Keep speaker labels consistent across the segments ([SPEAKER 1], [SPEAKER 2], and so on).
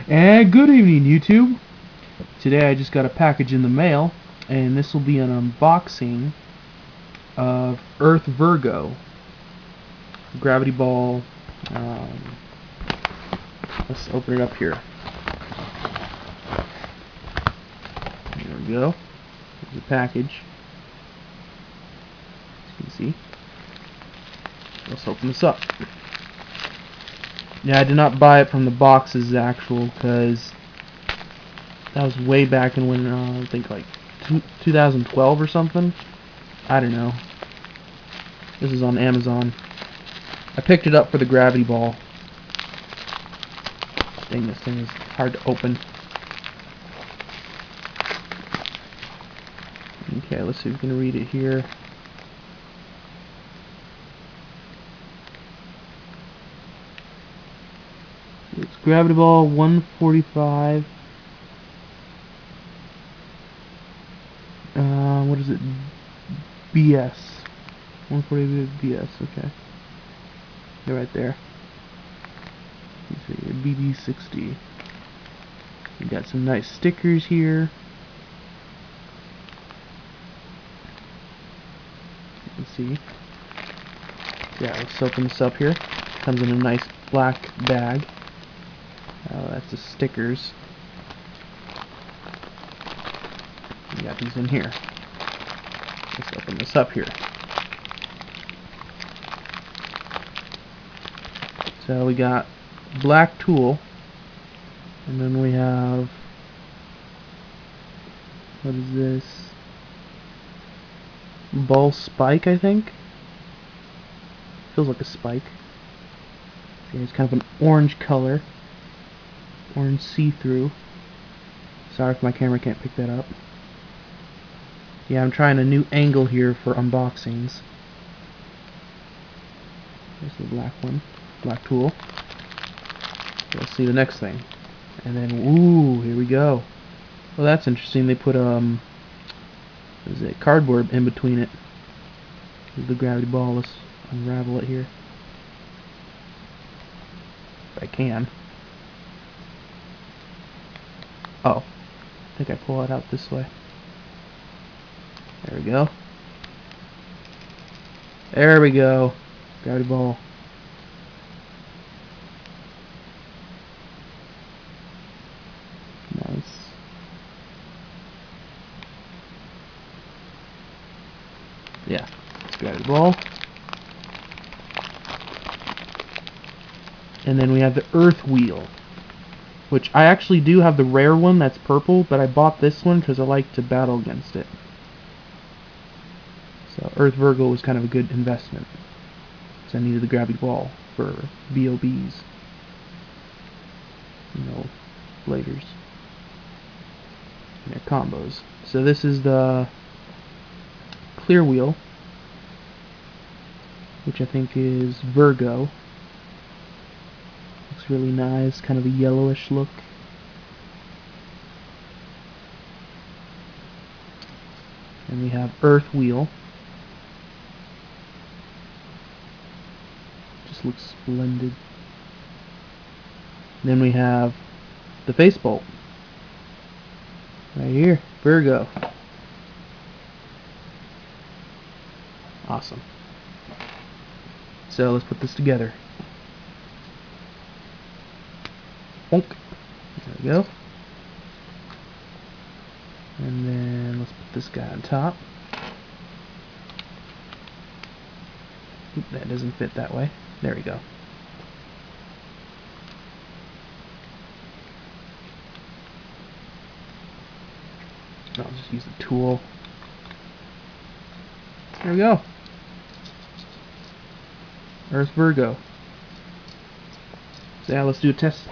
[SPEAKER 1] And good evening, YouTube. Today I just got a package in the mail, and this will be an unboxing of Earth Virgo gravity ball. Let's open it up here. There we go. There's the package. As you can see. Let's open this up. Yeah, I did not buy it from the boxes actual, because that was way back in when, I think like 2012 or something. I don't know. This is on Amazon. I picked it up for the gravity ball. Dang, this thing is hard to open. Okay, let's see if we can read it here. It's gravity ball 145. What is it? BS. 145 BS. Okay. They're right there. Let's see, BB60. We got some nice stickers here. You can see. Yeah, let's open this up here. Comes in a nice black bag. That's the stickers. We got these in here. Let's open this up here. So we got black tool, and then we have, what is this? Ball spike, I think. Feels like a spike. Okay, it's kind of an orange color. Orange see-through. Sorry if my camera can't pick that up. Yeah, I'm trying a new angle here for unboxings. There's the black one. Black tool. Let's see the next thing. And then, ooh, here we go. Well, that's interesting. They put, what is it, cardboard in between it. Here's the gravity ball. Let's unravel it here. If I can. Oh, I think I pull it out this way. There we go. There we go. Gravity ball. Nice. Yeah, it's gravity ball. And then we have the Earth wheel, which I actually do have the rare one that's purple, but I bought this one because I like to battle against it. So Earth Virgo was kind of a good investment, because I needed the gravity ball for B.O.Bs. You know, bladers. And their combos. So this is the clear wheel, which I think is Virgo. Looks really nice, kind of a yellowish look. And we have Earth wheel. Just looks splendid. Then we have the face bolt. Right here, Virgo. Awesome. So let's put this together. Bonk. There we go. And then let's put this guy on top. Oop, that doesn't fit that way. There we go. I'll just use the tool. There we go. Earth Virgo. So yeah, let's do a test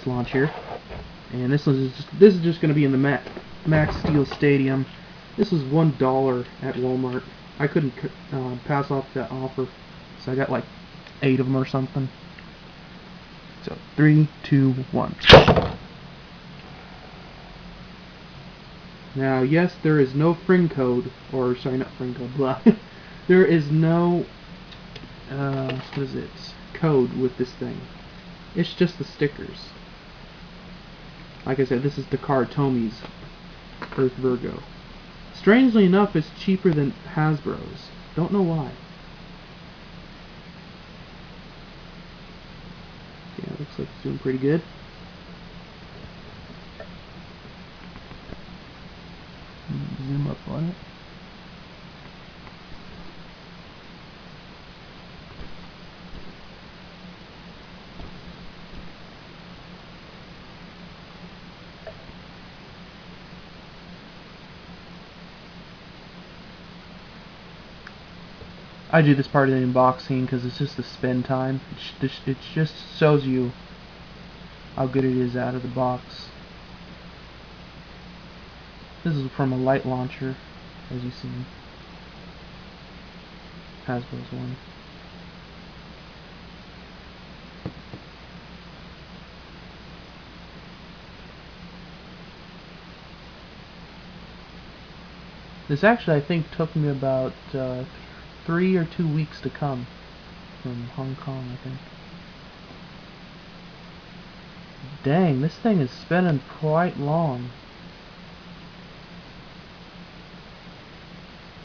[SPEAKER 1] launch here. And this is just going to be in the Max Steel Stadium. This was $1 at Walmart. I couldn't pass off that offer, so I got like 8 of them or something. So 3, 2, 1. Now, yes, there is no fring code, or sorry, not fring code, blah. There is no, what is it, code with this thing. It's just the stickers. Like I said, this is Takara Tomi's Earth Virgo. Strangely enough, it's cheaper than Hasbro's. Don't know why. Yeah, looks like it's doing pretty good. Zoom up on it. I do this part of the unboxing because it's just the spin time. It just shows you how good it is out of the box. This is from a light launcher, as you see. Hasbro's one. This actually, I think, took me about 3 or 2 weeks to come from Hong Kong, I think. Dang, this thing is spinning quite long.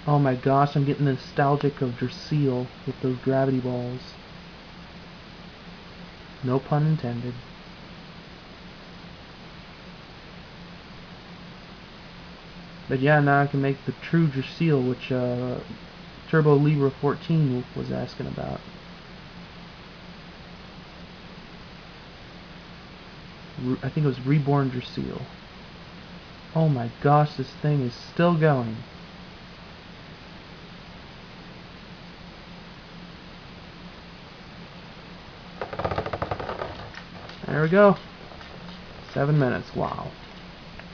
[SPEAKER 1] Oh my gosh, I'm getting nostalgic of Dracil with those gravity balls. No pun intended. But yeah, now I can make the true Dracil, which Turbo Libra 14 was asking about. I think it was Reborn Dracil. Oh my gosh, this thing is still going. There we go. 7 minutes. Wow.